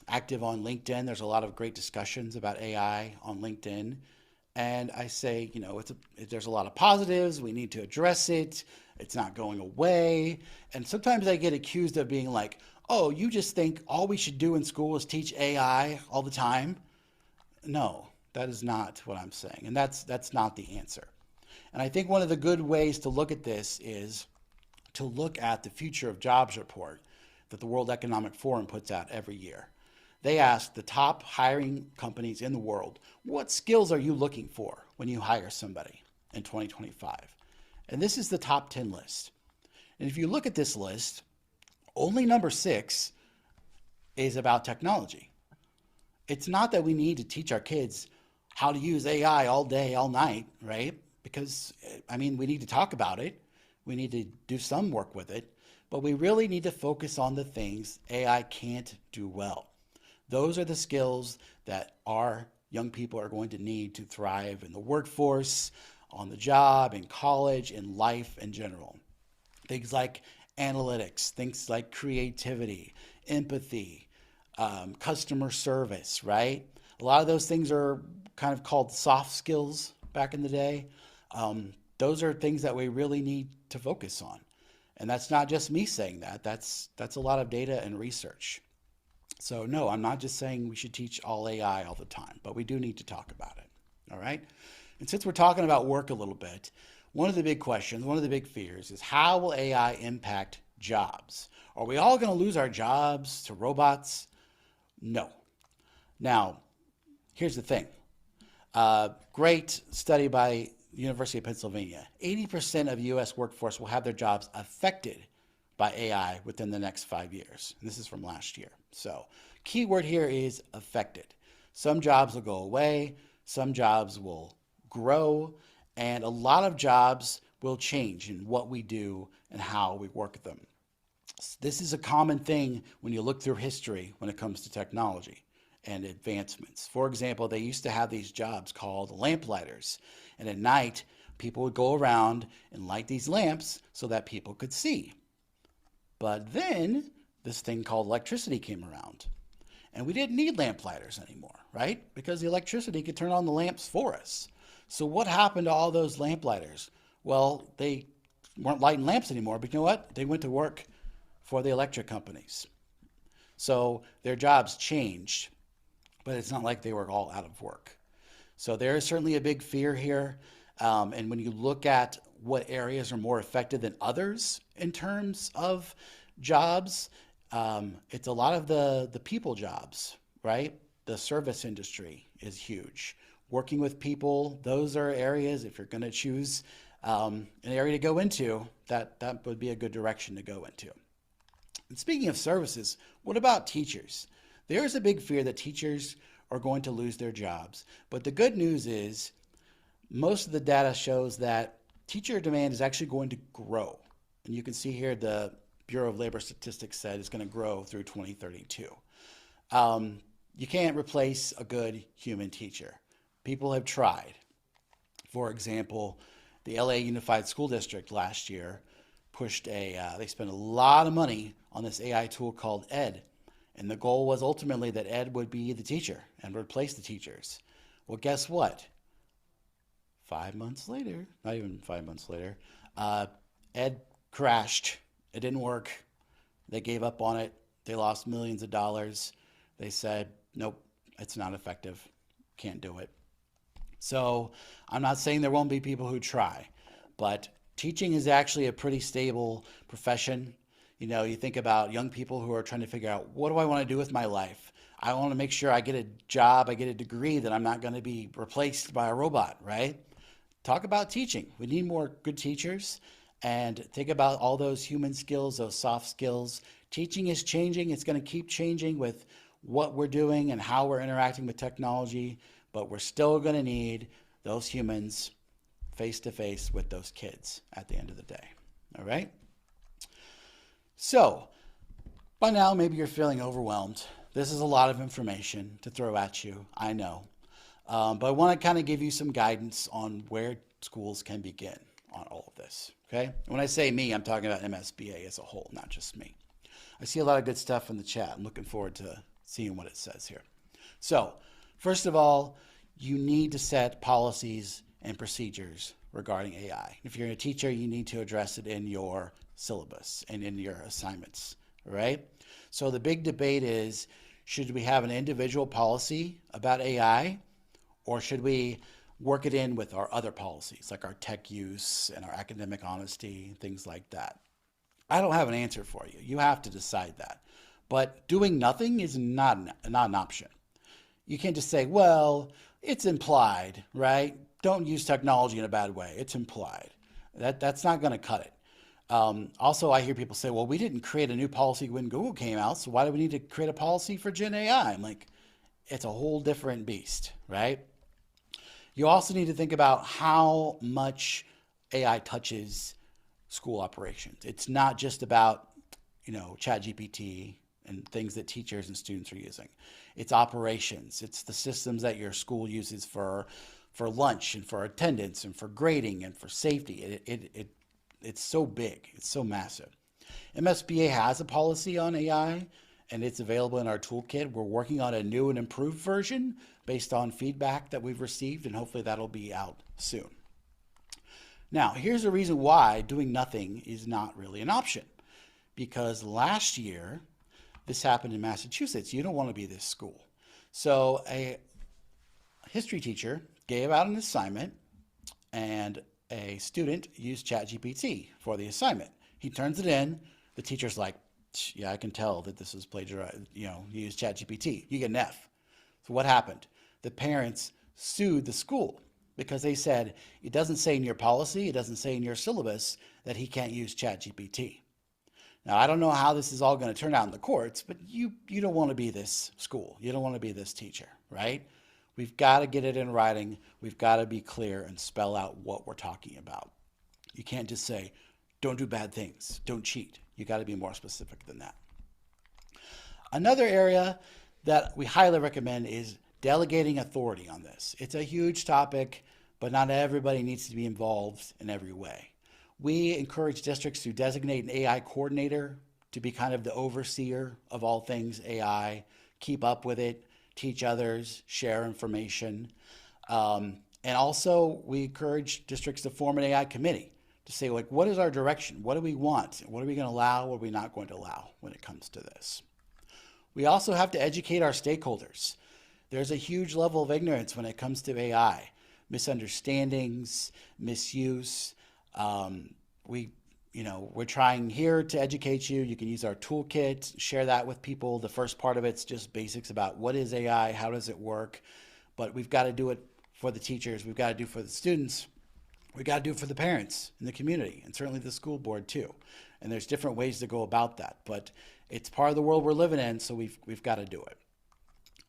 active on LinkedIn. There's a lot of great discussions about AI on LinkedIn. And I say, there's a lot of positives. We need to address it. It's not going away. And sometimes I get accused of being like, oh, you just think all we should do in school is teach AI all the time? No, that is not what I'm saying. And that's not the answer. And I think one of the good ways to look at this is to look at the Future of Jobs report that the World Economic Forum puts out every year. They ask the top hiring companies in the world, what skills are you looking for when you hire somebody in 2025? And this is the top 10 list. And if you look at this list, only number 6 is about technology. It's not that we need to teach our kids how to use AI all day, all night, right? Because, we need to talk about it. We need to do some work with it. But we really need to focus on the things AI can't do well. Those are the skills that our young people are going to need to thrive in the workforce, on the job, in college, in life in general. Things like analytics, things like creativity, empathy, customer service, right? A lot of those things are kind of called soft skills back in the day. Those are things that we really need to focus on. And that's not just me saying that. That's a lot of data and research. So no, I'm not just saying we should teach all AI all the time, but we do need to talk about it. All right? And since we're talking about work a little bit, one of the big questions, one of the big fears is, how will AI impact jobs? Are we all going to lose our jobs to robots? No. Now, here's the thing. Great study by University of Pennsylvania. 80% of U.S. workforce will have their jobs affected by AI within the next 5 years. And this is from last year. So, key word here is affected. Some jobs will go away, some jobs will grow, and a lot of jobs will change in what we do and how we work them. This is a common thing when you look through history when it comes to technology and advancements. For example, they used to have these jobs called lamplighters, and at night people would go around and light these lamps so that people could see. But then this thing called electricity came around, and we didn't need lamplighters anymore, right? Because the electricity could turn on the lamps for us. So what happened to all those lamplighters? Well, they weren't lighting lamps anymore, but you know what? They went to work for the electric companies. So their jobs changed, but it's not like they were all out of work. So there is certainly a big fear here. And when you look at what areas are more affected than others in terms of jobs, it's a lot of the people jobs, right? The service industry is huge. Working with people, those are areas, if you're going to choose an area to go into, that would be a good direction to go into. And speaking of services, what about teachers? There's a big fear that teachers are going to lose their jobs. But the good news is most of the data shows that teacher demand is actually going to grow. And you can see here the Bureau of Labor Statistics said it's going to grow through 2032. You can't replace a good human teacher. People have tried. For example, the LA Unified School District last year pushed they spent a lot of money on this AI tool called Ed. And the goal was ultimately that Ed would be the teacher and replace the teachers. Well, guess what? 5 months later, not even 5 months later, Ed crashed. It didn't work. They gave up on it. They lost millions of dollars. They said, nope, it's not effective. Can't do it. So I'm not saying there won't be people who try, but teaching is actually a pretty stable profession. You know, you think about young people who are trying to figure out, what do I want to do with my life? I want to make sure I get a job, I get a degree that I'm not going to be replaced by a robot, right? talk about teaching. We need more good teachers, and think about all those human skills, those soft skills. Teaching is changing. It's going to keep changing with what we're doing and how we're interacting with technology, but we're still going to need those humans face to face with those kids at the end of the day. All right? So, by now, maybe you're feeling overwhelmed. This is a lot of information to throw at you, I know. But I want to kind of give you some guidance on where schools can begin on all of this, okay? When I say me, I'm talking about MSBA as a whole, not just me. I see a lot of good stuff in the chat. I'm looking forward to seeing what it says here. So, first of all, you need to set policies and procedures regarding AI. If you're a teacher, you need to address it in your syllabus and in your assignments, right? So the big debate is, should we have an individual policy about AI, or should we work it in with our other policies, like our tech use and our academic honesty, things like that? I don't have an answer for you. You have to decide that. But doing nothing is not an option. You can't just say, well, it's implied, right? Don't use technology in a bad way. It's implied. That's not going to cut it. Also, I hear people say, well, we didn't create a new policy when Google came out, so why do we need to create a policy for Gen AI? I'm like, it's a whole different beast, right? You also need to think about how much AI touches school operations. It's not just about, ChatGPT and things that teachers and students are using. It's operations. It's the systems that your school uses for lunch and for attendance and for grading and for safety. It's so big. It's so massive. MSBA has a policy on AI, and it's available in our toolkit. We're working on a new and improved version based on feedback that we've received, and hopefully that'll be out soon. Now, here's the reason why doing nothing is not really an option. Because last year, this happened in Massachusetts. You don't want to be this school. So a history teacher gave out an assignment, and a student used ChatGPT for the assignment. He turns it in. The teacher's like, yeah, I can tell that this is plagiarized. You used ChatGPT. You get an F. So what happened? The parents sued the school because they said, it doesn't say in your policy, it doesn't say in your syllabus that he can't use ChatGPT. Now, I don't know how this is all going to turn out in the courts, but you don't want to be this school. You don't want to be this teacher, right? We've got to get it in writing. We've got to be clear and spell out what we're talking about. You can't just say, don't do bad things, don't cheat. You got to be more specific than that. Another area that we highly recommend is delegating authority on this. It's a huge topic, but not everybody needs to be involved in every way. We encourage districts to designate an AI coordinator to be kind of the overseer of all things AI, keep up with it, teach others, share information. And also, we encourage districts to form an AI committee to say, like, what is our direction? What do we want? What are we going to allow? What are we not going to allow when it comes to this? We also have to educate our stakeholders. There's a huge level of ignorance when it comes to AI, misunderstandings, misuse. We're trying here to educate you. You can use our toolkit, share that with people. The first part of it's just basics about what is AI, how does it work, but we've got to do it for the teachers. We've got to do it for the students. We've got to do it for the parents in the community, and certainly the school board too. And there's different ways to go about that, but it's part of the world we're living in, so we've got to do it.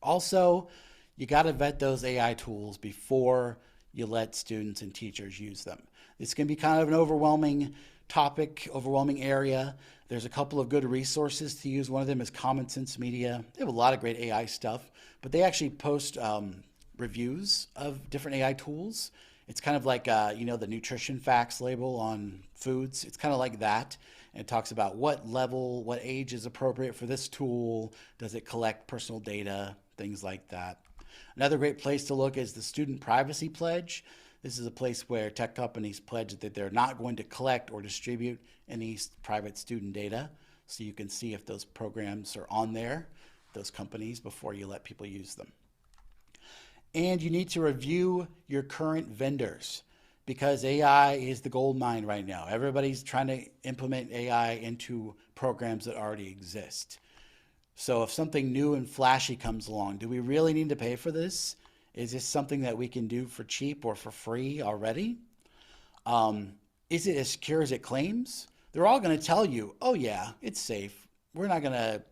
Also, you got to vet those AI tools before you let students and teachers use them. This can be kind of an overwhelming topic, overwhelming area. There's a couple of good resources to use. One of them is Common Sense Media. They have a lot of great AI stuff, but they actually post reviews of different AI tools. It's kind of like, the nutrition facts label on foods. It's kind of like that. And it talks about what level, what age is appropriate for this tool. Does it collect personal data? Things like that. Another great place to look is the Student Privacy Pledge. This is a place where tech companies pledge that they're not going to collect or distribute any private student data. So you can see if those programs are on there, those companies, before you let people use them. And you need to review your current vendors because AI is the gold mine right now. Everybody's trying to implement AI into programs that already exist. So if something new and flashy comes along, do we really need to pay for this? Is this something that we can do for cheap or for free already? Um, is it as secure as it claims? They're all going to tell you, oh yeah, it's safe. We're not going to,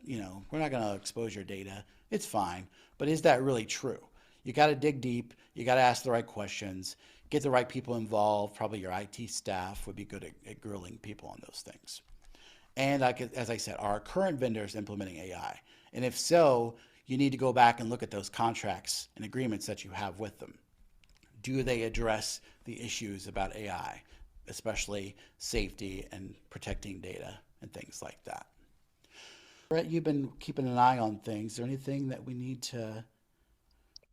we're not going to expose your data. It's fine. But is that really true? You got to dig deep. You got to ask the right questions. Get the right people involved. Probably your IT staff would be good at grilling people on those things. And as I said, are our current vendors implementing AI? And if so, you need to go back and look at those contracts and agreements that you have with them. Do they address the issues about AI, especially safety and protecting data and things like that? Brett, you've been keeping an eye on things. Is there anything that we need to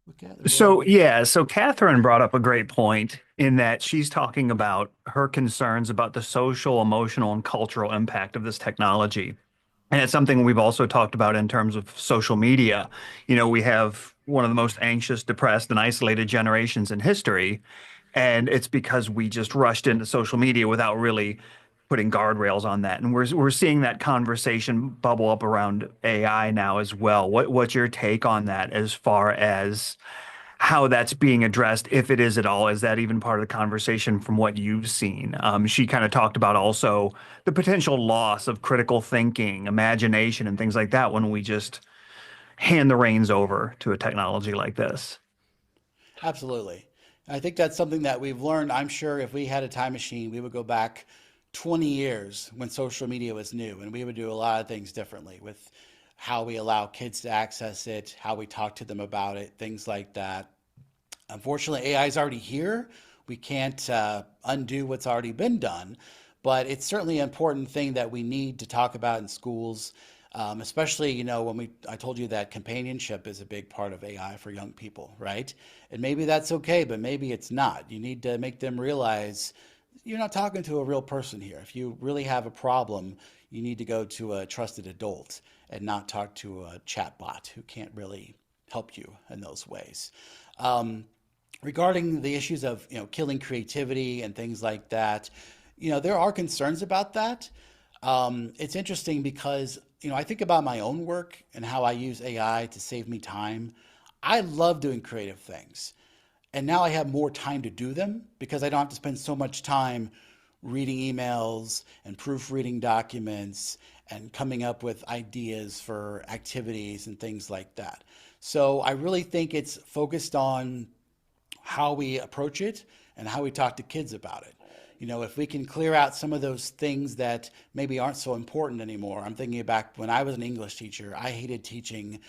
look at? So yeah, so Catherine brought up a great point in that she's talking about her concerns about the social, emotional, and cultural impact of this technology. And it's something we've also talked about in terms of social media. We have one of the most anxious, depressed, and isolated generations in history. And it's because we just rushed into social media without really putting guardrails on that. And we're seeing that conversation bubble up around AI now as well. What's your take on that as far as how that's being addressed, if it is at all? Is that even part of the conversation from what you've seen? She kind of talked about also the potential loss of critical thinking, imagination, and things like that when we just hand the reins over to a technology like this. Absolutely. I think that's something that we've learned. I'm sure if we had a time machine, we would go back 20 years when social media was new, and we would do a lot of things differently with how we allow kids to access it, how we talk to them about it, things like that. Unfortunately, AI is already here. We can't undo what's already been done, but it's certainly an important thing that we need to talk about in schools, especially, when I told you that companionship is a big part of AI for young people, right? And maybe that's okay, but maybe it's not. You need to make them realize you're not talking to a real person here. If you really have a problem, you need to go to a trusted adult and not talk to a chatbot who can't really help you in those ways. Um, Regarding the issues of killing creativity and things like that, there are concerns about that. It's interesting because I think about my own work and how I use AI to save me time. I love doing creative things, and now I have more time to do them because I don't have to spend so much time reading emails and proofreading documents and coming up with ideas for activities and things like that. So I really think it's focused on how we approach it and how we talk to kids about it. If we can clear out some of those things that maybe aren't so important anymore. I'm thinking back when I was an English teacher, I hated teaching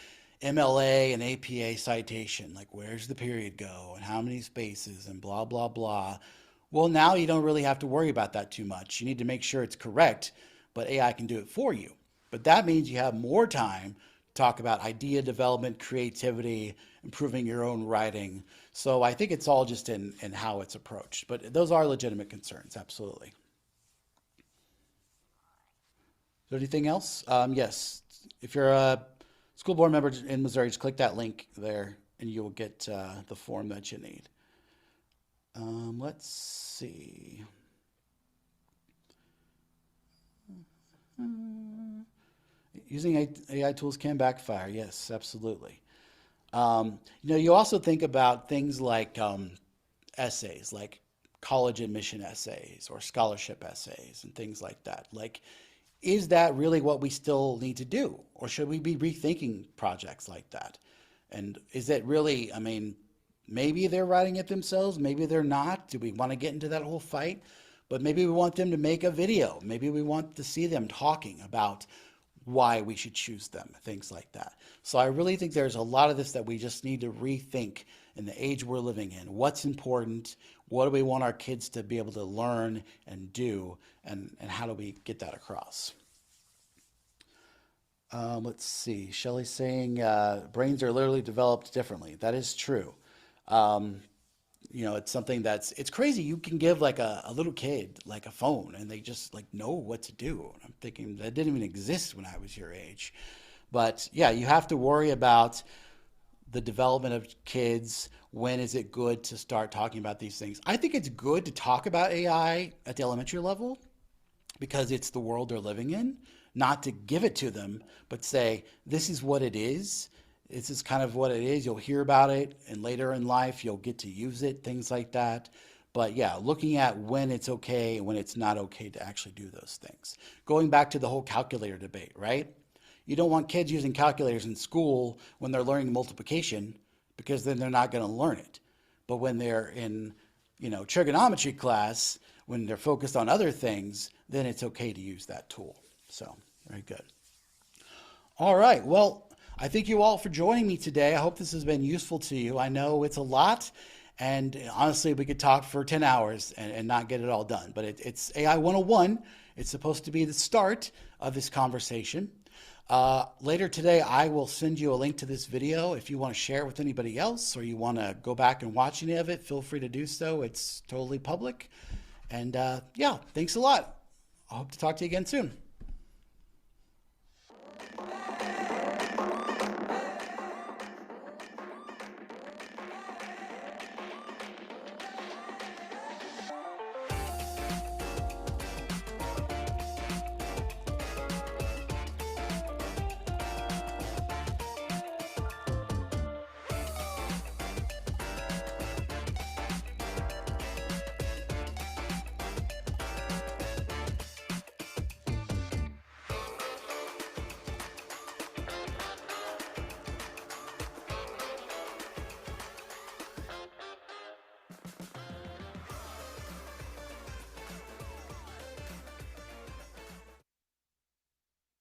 MLA and APA citation, like where's the period go and how many spaces and blah, blah, blah. Well, now you don't really have to worry about that too much. You need to make sure it's correct, but AI can do it for you. But that means you have more time to talk about idea development, creativity, improving your own writing. So I think it's all just in how it's approached. But those are legitimate concerns, absolutely. Is there anything else? Yes. If you're a school board member in Missouri, just click that link there and you will get the form that you need. Let's see. Using AI tools can backfire. Yes, absolutely. You also think about things like essays, like college admission essays or scholarship essays and things like that. Like, is that really what we still need to do? Or should we be rethinking projects like that? And is it really, maybe they're writing it themselves, maybe they're not. Do we want to get into that whole fight? But maybe we want them to make a video. Maybe we want to see them talking about why we should choose them, things like that. So I really think there's a lot of this that we just need to rethink in the age we're living in. What's important? What do we want our kids to be able to learn and do? And how do we get that across? Let's see. Shelley's saying brains are literally developed differently. That is true. Um, it's something it's crazy. You can give like a little kid like a phone and they just like know what to do. And I'm thinking that didn't even exist when I was your age. But yeah, you have to worry about the development of kids. When is it good to start talking about these things? I think it's good to talk about AI at the elementary level because it's the world they're living in, not to give it to them, but say, this is what it is. This is kind of what it is. You'll hear about it, and later in life, you'll get to use it, things like that. But yeah, looking at when it's okay and when it's not okay to actually do those things. Going back to the whole calculator debate, right? You don't want kids using calculators in school when they're learning multiplication because then they're not going to learn it. But when they're in, trigonometry class, when they're focused on other things, then it's okay to use that tool. So, very good. All right. Well, I thank you all for joining me today. I hope this has been useful to you. I know it's a lot, and honestly, we could talk for 10 hours and not get it all done. But it's AI 101. It's supposed to be the start of this conversation. Later today, I will send you a link to this video. If you want to share it with anybody else or you want to go back and watch any of it, feel free to do so. It's totally public. And yeah, thanks a lot. I hope to talk to you again soon.